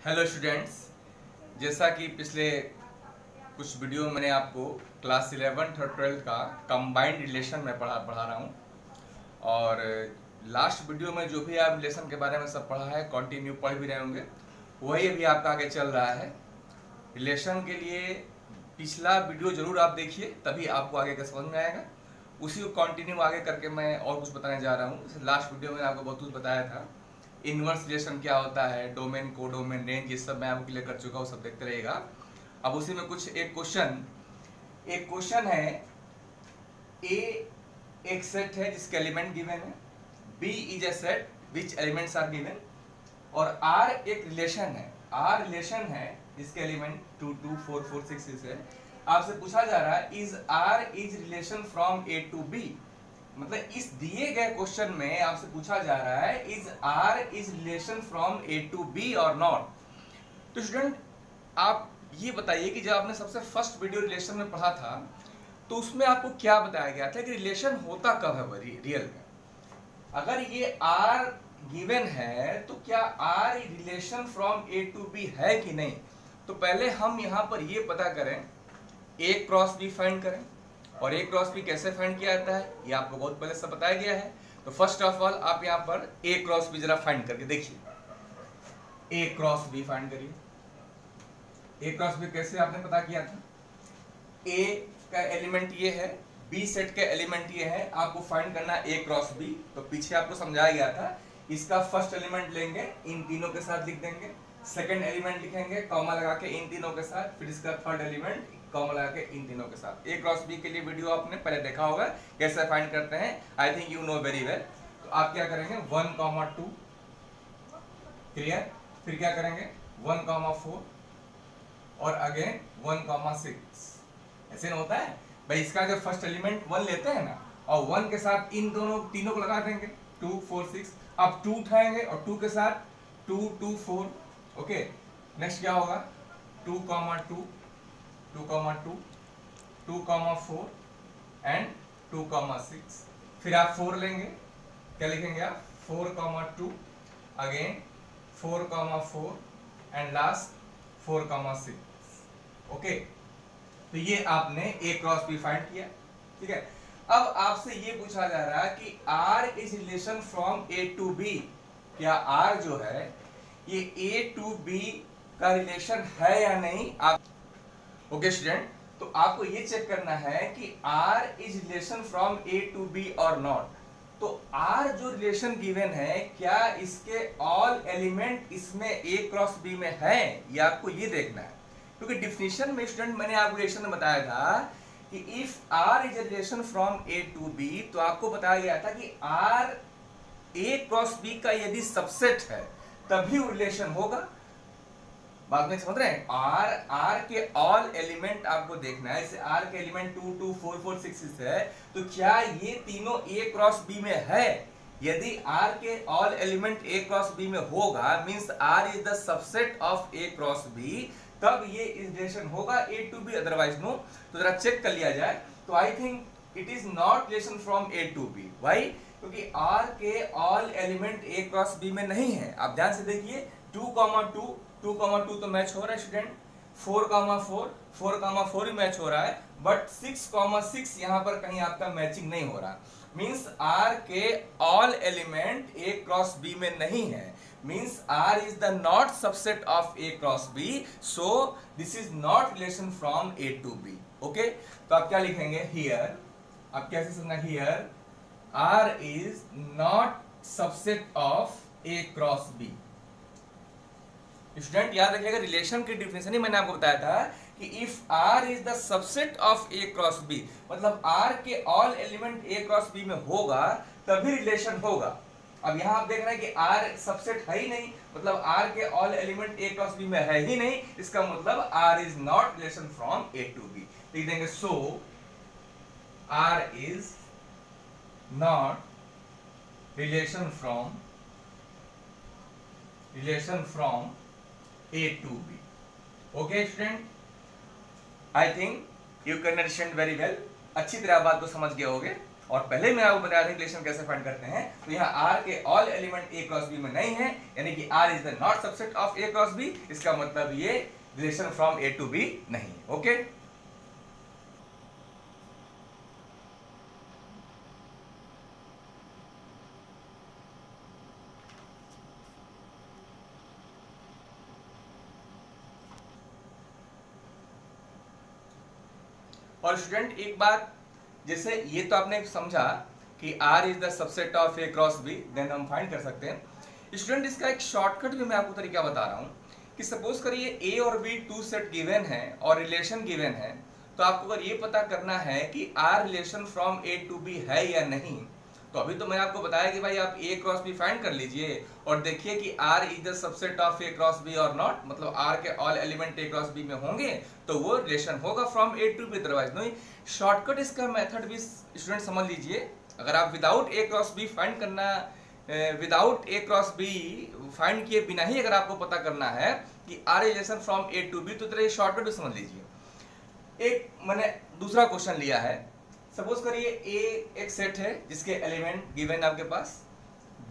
Hello students, जैसा कि पिछले कुछ वीडियो में मैंने आपको क्लास 11th और 12th का कंबाइंड रिलेशन में पढ़ा रहा हूँ। और लास्ट वीडियो में जो भी आप रिलेशन के बारे में सब पढ़ा है, कंटिन्यू पढ़ भी रहे होंगे, वही अभी आपका आगे चल रहा है। रिलेशन के लिए पिछला वीडियो जरूर आप देखिए, तभी आपको आगे का समझ में आएगा। उसी को कंटिन्यू आगे करके मैं और कुछ बताने जा रहा हूँ। लास्ट वीडियो में आपको बहुत कुछ बताया था, इनवर्स रिलेशन क्या होता है, डोमेन, कोडोमेन, रेंज, ये सब मैं आपको क्लियर कर चुका हूँ, सब देखते रहेगा। अब उसी में कुछ एक क्वेश्चन है। ए एक सेट है जिसके एलिमेंट गिवन है, B is a set which elements are given, और आर एक रिलेशन है, आर रिलेशन है जिसके एलिमेंट 2, 2, 4, 4, 6 है। आपसे पूछा जा रहा है is R is relation from A to B. मतलब इस दिए गए क्वेश्चन में आपसे पूछा जा रहा है is R is relation from A to B और नॉट। तो स्टूडेंट आप ये बताइए कि जब आपने सबसे फर्स्ट वीडियो रिलेशन में पढ़ा था तो उसमें आपको क्या बताया गया था कि रिलेशन होता कब है रियल में। अगर ये आर गिवन है तो क्या R relation from A to B है कि नहीं। तो पहले हम यहाँ पर ये पता करें, ए क्रॉस बी फाइंड करें। और ए क्रॉस बी कैसे फाइंड किया जाता है ये आपको बहुत पहले से बताया गया है। तो फर्स्ट ऑफ ऑल आप यहाँ पर ए क्रॉस बी जरा फाइंड करके देखिए। ए क्रॉस बी फाइंड करिए। ए क्रॉस बी कैसे आपने पता किया था, ए का एलिमेंट ये है, बी सेट का एलिमेंट ये है, आपको फाइंड करना ए क्रॉस बी। तो पीछे आपको समझाया गया था, इसका फर्स्ट एलिमेंट लेंगे, इन तीनों के साथ लिख देंगे, सेकंड एलिमेंट लिखेंगे कॉमा लगा के इन तीनों के साथ, फिर इसका थर्ड एलिमेंट कॉमा लगा के इन तीनों के साथ। ए क्रॉस बी के लिए वीडियो आपने पहले देखा होगा कैसे फाइंड करते हैं, I think you know very well. तो आप क्या करेंगे 1, 2 क्लियर, फिर क्या करेंगे 1, 4 और अगेन 1, 6। ऐसे ना होता है भाई, इसका जब फर्स्ट एलिमेंट 1 लेते हैं ना और 1 के साथ इन दोनों तीनों को लगा देंगे 2, 4, 6। अब 2 उठाएंगे और 2 के साथ 2, 2, 4। ओके, नेक्स्ट क्या होगा 2, 2, 2, 2, 2, 4 एंड 2, 6। फिर आप 4 लेंगे, क्या लिखेंगे आप 4, 2 अगेन 4, 4 एंड लास्ट 4, 6। ओके, तो ये आपने ए क्रॉस बी फाइंड किया। ठीक है, अब आपसे ये पूछा जा रहा है कि R is relation from A to B. क्या आर जो है ये ए टू बी का रिलेशन है या नहीं। आप ओके स्टूडेंट, तो आपको ये चेक करना है कि R is relation from A to B और नॉट। तो आर जो रिलेशन गिवन है, क्या इसके ऑल एलिमेंट इसमें ए क्रॉस बी में है, ये आपको ये देखना है। क्योंकि डिफिनेशन में स्टूडेंट मैंने आपको रिलेशन में बताया था कि if R is a relation from A to B, तो आपको बताया गया था कि आर ए क्रॉस बी का यदि सबसेट है तभी रिलेशन होगा। बात में समझ रहे हैं, आर के ऑल एलिमेंट आपको देखना है। जैसे आर के एलिमेंट 2, 2, 4, 4, 6 है, तो क्या ये तीनों ए क्रॉस बी में है। यदि आर के all element A cross B में होगा, means R is the subset of A cross B, तब ये रिलेशन होगा A to B, otherwise no. तो जरा चेक कर लिया जाए। तो I think it is not relation from A to B. Why? क्योंकि आर के all element A cross B में नहीं है। आप ध्यान से देखिए 2, 2 तो मैच हो रहा है स्टूडेंट, 4, 4 भी मैच हो रहा है, बट 6, 6 यहाँ पर कहीं आपका मैचिंग नहीं हो रहा। मींस आर के all element A cross B में नहीं है, means R is the not subset of A cross B, so this is not relation from A to B. Okay, तो आप क्या लिखेंगे हियर, आप कैसे समझना, here R is not subset of A cross B. Student याद रखिएगा, relation की डिफिनेशन ही मैंने आपको बताया था कि if R is the subset of A cross B, मतलब आर के all element A cross B में होगा तभी रिलेशन होगा। अब यहां आप देख रहे हैं कि आर सबसेट है ही नहीं, मतलब आर के all element A cross B में है ही नहीं, इसका मतलब R is not relation from A to B. लिख देंगे so R is not relation from A to B. Okay student, I think you can understand very well. अच्छी तरह बात को समझ गए होगे। और पहले मैं आपको बताया था रिलेशन कैसे फाइंड करते हैं। तो यहाँ R के all element A cross B में नहीं है, यानी कि R is the not subset of A cross B। इसका मतलब ये relation from A to B नहीं है। ओके, और स्टूडेंट एक बात, जैसे ये तो आपने समझा कि R is the subset of A cross B, then हम फाइंड कर सकते हैं। स्टूडेंट इसका एक शॉर्टकट भी मैं आपको तरीका बता रहा हूँ कि सपोज करिए A और B टू सेट गिवन है और रिलेशन गिवन है, तो आपको अगर ये पता करना है कि R relation from A to B है या नहीं, तो अभी तो मैंने आपको बताया कि भाई आप A क्रॉस B फाइंड कर लीजिए और देखिए कि R is the subset of A cross B और नॉट, मतलब R के all element A cross B में होंगे तो वो रिलेशन होगा from A to B, otherwise नहीं। शॉर्टकट इसका मेथड भी स्टूडेंट समझ लीजिए। अगर आप without A cross B find करना, without A cross B find किए बिना ही अगर आपको पता करना है कि R relation from A to B, तो तरह शॉर्टकट भी समझ लीजिए। एक मैंने दूसरा क्वेश्चन लिया है, सपोज करिए A एक सेट है जिसके एलिमेंट गिवन है आपके पास,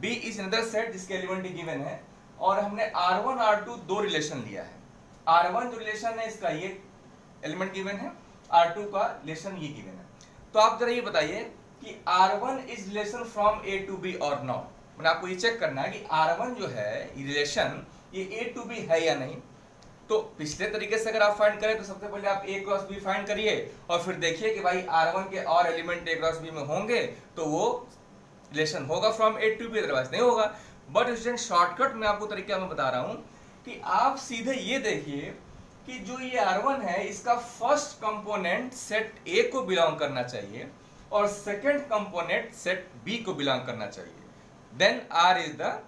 B इज अनदर सेट जिसके एलिमेंट गिवन है, और हमने R1 R2 दो रिलेशन लिया है। R1 जो रिलेशन है इसका ये एलिमेंट गिवन है, R2 का रिलेशन ये गिवन है। तो आप जरा ये बताइए कि R1 is relation from A to B और नॉट। मैंने आपको ये चेक करना है कि R1 जो है रिलेशन ये A टू B है या नहीं। तो पिछले तरीके से अगर आप फाइंड करें तो सबसे पहले आप A क्रॉस B फाइंड करिए और फिर देखिए कि भाई R1 के और एलिमेंट A क्रॉस B में होंगे तो वो रिलेशन होगा from A to B, otherwise नहीं होगा। बट स्टूडेंट शॉर्टकट मैं आपको तरीका मैं बता रहा हूं कि आप सीधे ये देखिए कि जो ये R1 है इसका फर्स्ट कंपोनेंट सेट A को बिलोंग करना चाहिए और सेकंड कंपोनेंट सेट B को बिलोंग करना चाहिए, then R is the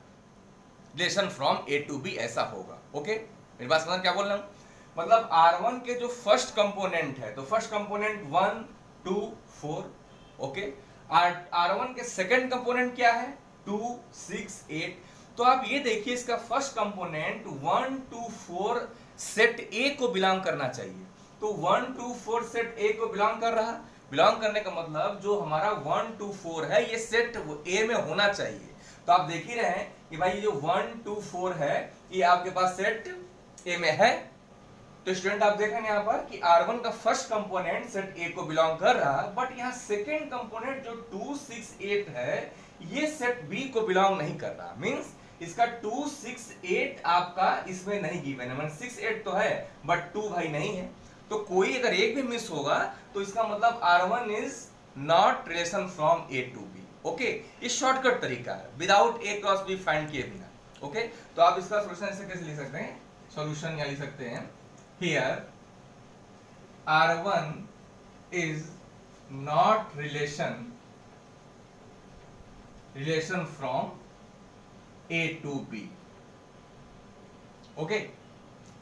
relation from A to B, ऐसा होगा। ओके, मेरी बात समझ क्या बोल रहा हूं? मतलब R1 के जो फर्स्ट कंपोनेंट है, तो फर्स्ट कंपोनेंट 1 2 4, ओके। R1 के सेकंड कंपोनेंट क्या है 2 6 8। तो आप ये देखिए इसका फर्स्ट कंपोनेंट 1 2 4 सेट A को बिलोंग करना चाहिए। तो 1 2 4 सेट A को बिलोंग कर रहा, बिलोंग करने का मतलब जो हमारा 1 2 4 है ये सेट A में होना चाहिए। तो आप देख ही रहे हैं कि भाई ये जो 1 2 4 है ये आपके पास सेट A में है। तो स्टूडेंट आप देखें यहाँ पर कि R1 का फर्स्ट कंपोनेंट सेट A को बिलोंग कर रहा, बट यहाँ सेकंड कंपोनेंट जो 2 6 8 है ये सेट B को बिलोंग नहीं कर रहा। मींस इसका 2 6 8 आपका इसमें नहीं गिवन है, मतलब 6 8 तो है बट 2 भाई नहीं है। तो कोई अगर एक भी मिस होगा तो इसका मतलब R1 is not relation from A to B। Okay, ये शॉर्टकट तरीका है without A cross B find किए बिना। ओके, तो आप इसका सॉल्यूशन ऐसे कैसे लिख सकते हैं? सॉल्यूशन या लिख सकते हैं here R1 is not relation from A to B। Okay,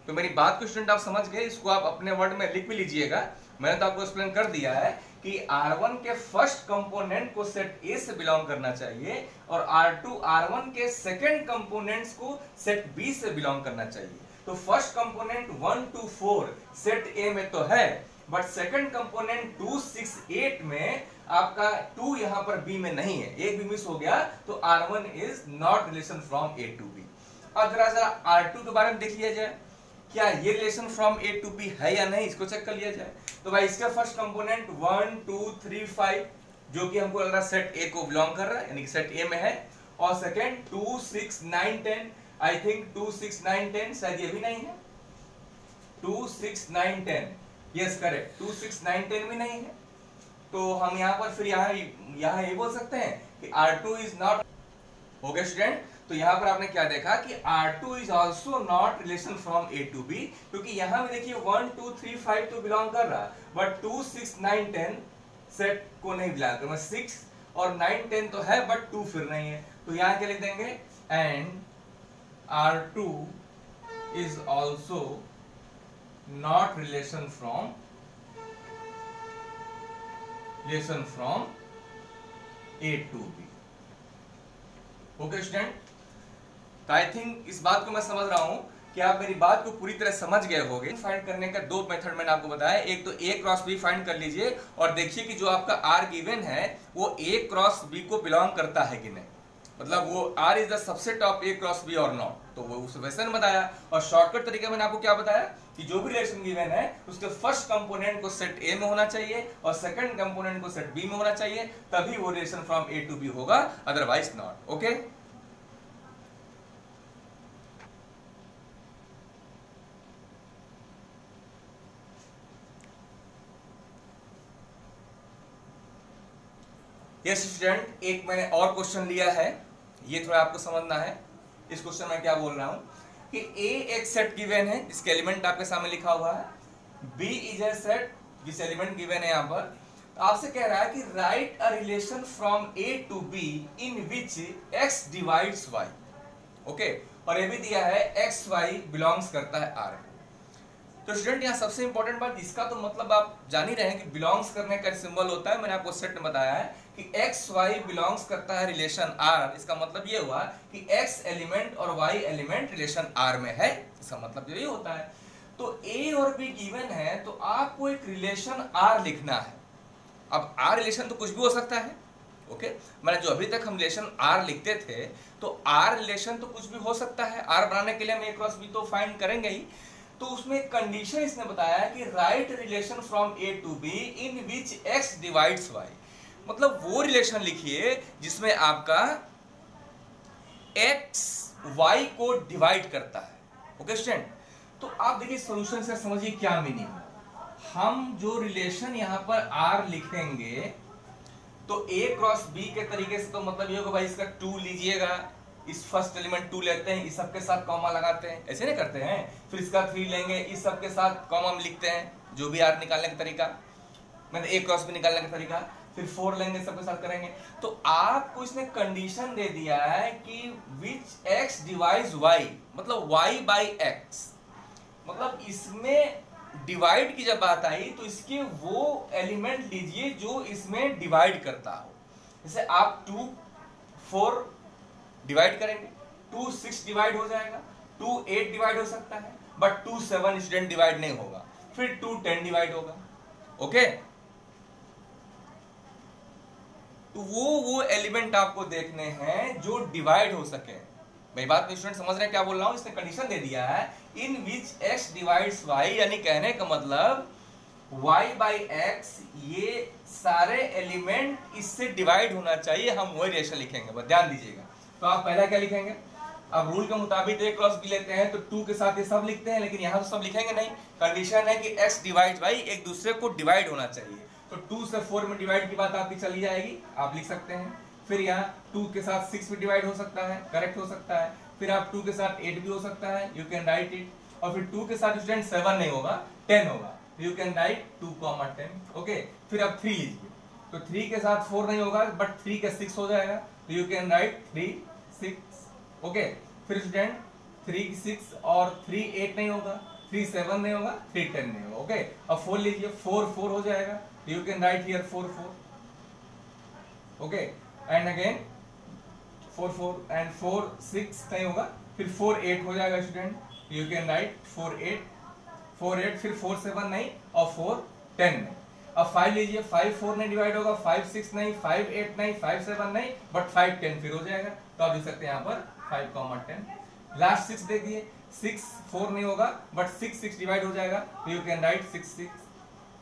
तो मेरी बात को स्टूडेंट आप समझ गए, इसको आप अपने वर्ड में लिख भी लीजिएगा। मैंने तो आपको एक्सप्लेन कर दिया है कि R1 के फर्स्ट कंपोनेंट को सेट A से बिलोंग करना चाहिए और R1 के सेकंड कंपोनेंट्स को सेट B से बिलोंग करना चाहिए। तो फर्स्ट कंपोनेंट 1 2 4 सेट A में तो है, बट सेकंड कंपोनेंट 2 6 8 में आपका 2 यहां पर B में नहीं है, एक भी मिस हो गया तो R1 is not relation from A to B। अब जरा R2 के बारे में देख लिया जाए, क्या ये relation from A to B है या नहीं, इसको चेक कर लिया जाए। तो भाई इसका फर्स्ट कंपोनेंट 1 2 3 5 जो कि हमको लग रहा है सेट A को बिलोंग कर रहा है, यानी कि सेट A में है, और सेकंड 2 6 9 10, आई थिंक 2 6 9 10 शायद ये भी नहीं है, 2 6 9 10, यस करेक्ट, 2 6 9 10 भी नहीं है। तो हम यहाँ पर फिर यहाँ ये बोल सकते हैं कि R2 इज नॉट। हो गया स्टूडेंट? तो यहाँ पर आपने क्या देखा कि R2 is also not relation from A to B, क्योंकि यहाँ भी देखिए 1 2 3 5 तो बिलोंग कर रहा, बट 2 6 9 10 सेट को नहीं बिलोंग कर, 6 और 9 10 तो है बट 2 फिर नहीं है। तो यहाँ क्या लिख देंगे, and R2 is also not relation from A to B। Okay student, तो आई थिंक इस बात को मैं समझ रहा हूं कि आप मेरी बात को पूरी तरह समझ गए होंगे। फाइंड करने का दो मेथड मैंने आपको बताया, एक तो ए क्रॉस बी फाइंड कर लीजिए और देखिए कि जो आपका आर गिवन है वो ए क्रॉस बी को बिलोंग करता है कि नहीं, मतलब वो R is the subset of A cross B और नॉट, तो वो उस वैसे बताया। और शॉर्टकट तरीके मैंने आपको क्या बताया कि जो भी रिलेशन गिवन है उसके फर्स्ट कंपोनेंट को सेट ए में होना चाहिए और सेकंड कंपोनेंट को सेट बी में होना चाहिए, तभी वो relation from A to B होगा, otherwise not. Okay, yes student, एक मैंने और क्वेश्चन लिया है, ये थोड़ा आपको समझना है। इस क्वेश्चन में क्या बोल रहा हूं कि ए एक सेट गिवन है जिसके एलिमेंट आपके सामने लिखा हुआ है, बी इज ए सेट जिस एलिमेंट गिवन है यहां पर, तो आपसे कह रहा है कि write a relation from A to B in which x divides y. Okay, और ये भी दिया है एक्स वाई बिलोंग्स करता है आर। तो स्टूडेंट यहाँ सबसे इंपॉर्टेंट बात, इसका तो मतलब आप जान ही रहे हैं कि बिलोंग्स करने का सिंबल होता है, मैंने आपको सेट में बताया है कि एक्स वाई बिलोंग्स करता है रिलेशन आर। इसका मतलब ये हुआ कि एक्स एलिमेंट और वाई एलिमेंट रिलेशन आर में है, इसका मतलब यही होता है। तो ए और बी गिवन है तो आपको एक रिलेशन आर लिखना है। अब आर रिलेशन तो कुछ भी हो सकता है, ओके, मैंने जो अभी तक हम रिलेशन आर लिखते थे तो आर रिलेशन तो कुछ भी हो सकता है। आर बनाने के लिए हम ए क्रॉस बी तो फाइंड करेंगे ही, तो उसमें एक कंडीशन इसने बताया कि write relation from A to B in which x divides y, मतलब वो रिलेशन लिखिए जिसमें आपका एक्स वाई को डिवाइड करता है। ओके स्टूडेंट, तो आप देखिए सोल्यूशन से समझिए क्या मीनिंग। हम जो रिलेशन यहां पर आर लिखेंगे तो ए क्रॉस बी के तरीके से, तो मतलब ये होगा भाई इसका 2 लीजिएगा, इस फर्स्ट एलिमेंट 2 लेते हैं, इस सब के साथ कॉमा लगाते हैं, ऐसे नहीं करते हैं। फिर इसका 3 लेंगे, इस सब के साथ कॉमा में लिखते हैं, जो भी आर निकालने का तरीका, मतलब ए क्रॉस बी निकालने का तरीका। फिर 4 लेंगे, सबके साथ करेंगे। तो आपको इसने कंडीशन दे दिया है कि विच एक्स डिवाइड्स वाई, मतलब वाई बाई एक्स, मतलब इसमें डिवाइड की जब बात आई तो इसके वो एलिमेंट लीजिए जो इसमें डिवाइड करता हो। जैसे आप 2 4 डिवाइड करेंगे, 2 6 डिवाइड हो जाएगा, 2 8 डिवाइड हो सकता है, बट 2 7 स्टूडेंट डिवाइड नहीं होगा, फिर 2 10 डिवाइड होगा। ओके, तो वो एलिमेंट आपको देखने हैं जो डिवाइड हो सके। भाई बात में स्टूडेंट समझ रहे हैं क्या बोल रहा हूं? इसने कंडीशन दे दिया है इन विच एक्स डिवाइड्स वाई, यानी कहने का मतलब y बाई एक्स, ये सारे एलिमेंट इससे डिवाइड होना चाहिए, हम वही रिलेशन लिखेंगे, बस ध्यान दीजिएगा। तो आप पहला क्या लिखेंगे? अब रूल के मुताबिक ए क्रॉस बी लेते हैं तो 2 के साथ ये सब लिखते हैं, लेकिन यहाँ तो सब लिखेंगे नहीं। कंडीशन है कि x डिवाइड वाई एक दूसरे को डिवाइड होना चाहिए, तो 2 से 4 में डिवाइड की बात आपकी चली जाएगी, आप लिख सकते हैं। फिर यहाँ 2 के साथ 6 भी डिवाइड हो सकता है, करेक्ट हो सकता है। फिर आप 2 के साथ 8 भी हो सकता है, यू कैन राइट इट। और फिर 2 के साथ स्टूडेंट 7 नहीं होगा, 10 होगा, यू कैन राइट 2,10। ओके, फिर आप 3 लीजिए, तो 3 के साथ 4 नहीं होगा, बट 3 के 6 हो जाएगा, तो यू कैन राइट 3 6। ओके, फिर स्टूडेंट 3 6 और 3 8 नहीं होगा, 3 7 नहीं होगा, 3 10 नहीं होगा। ओके, अब 4 लीजिए, 4 4 हो जाएगा, you can write here 4 4। Okay, and again 4 4 and 4 6 नहीं होगा, फिर 4 8 हो जाएगा स्टूडेंट, यू कैन राइट 4 8, फिर 4 7 नहीं और 4 10 नहीं। अब 5 लीजिए, 5 4 नहीं डिवाइड होगा, 5 6 नहीं, 5 8 नहीं, 5 7 नहीं, बट 5 10 फिर हो जाएगा, तो आप लिख सकते हैं यहाँ पर 5,10। लास्ट 6 देखिए, 6 4 नहीं होगा, बट 6 6 डिवाइड हो जाएगा, तो यू कैन राइट 6 6।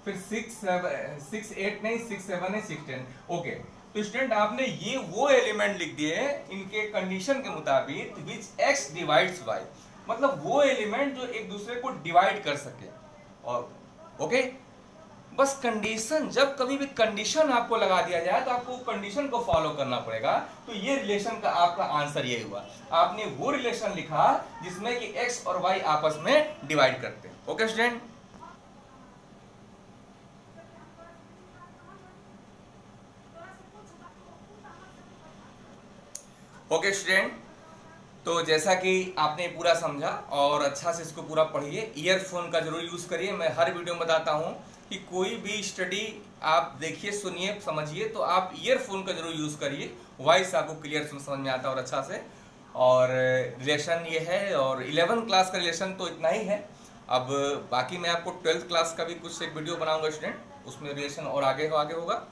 फिर 6 8 नहीं, 6 7 नहीं, 6 10। ओके, तो स्टूडेंट आपने ये वो एलिमेंट लिख दिए इनके कंडीशन के मुताबिक विच एक्स डिवाइड्स वाई, मतलब वो एलिमेंट जो एक दूसरे को डिवाइड कर सके। और ओके, बस कंडीशन, जब कभी भी कंडीशन आपको लगा दिया जाए तो आपको कंडीशन को फॉलो करना पड़ेगा। तो ये रिलेशन का आपका आंसर ये हुआ, आपने वो रिलेशन लिखा जिसमें कि एक्स और वाई आपस में डिवाइड करते हैं। ओके स्टूडेंट, ओके स्टूडेंट, तो जैसा कि आपने पूरा समझा और अच्छा से इसको पूरा पढ़िए, ईयरफोन का जरूर यूज करिए। मैं हर वीडियो में बताता हूं कि कोई भी स्टडी आप देखिए, सुनिए, समझिए, तो आप ईयरफोन का जरूर यूज करिए, वॉइस आपको क्लियर समझ में आता है और अच्छा से। और रिलेशन ये है, और 11 क्लास का रिलेशन तो इतना ही है। अब बाकी मैं आपको 12th क्लास का भी कुछ एक वीडियो बनाऊंगा स्टूडेंट, उसमें रिलेशन और आगे होगा।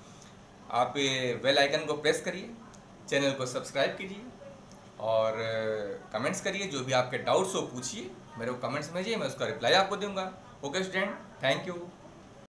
आप ये बेल आइकन को प्रेस करिए, चैनल को सब्सक्राइब कीजिए और कमेंट्स करिए। जो भी आपके डाउट्स हो पूछिए, मेरे को कमेंट्स भेजिए, मैं उसका रिप्लाई आपको दूंगा। Okay student, thank you.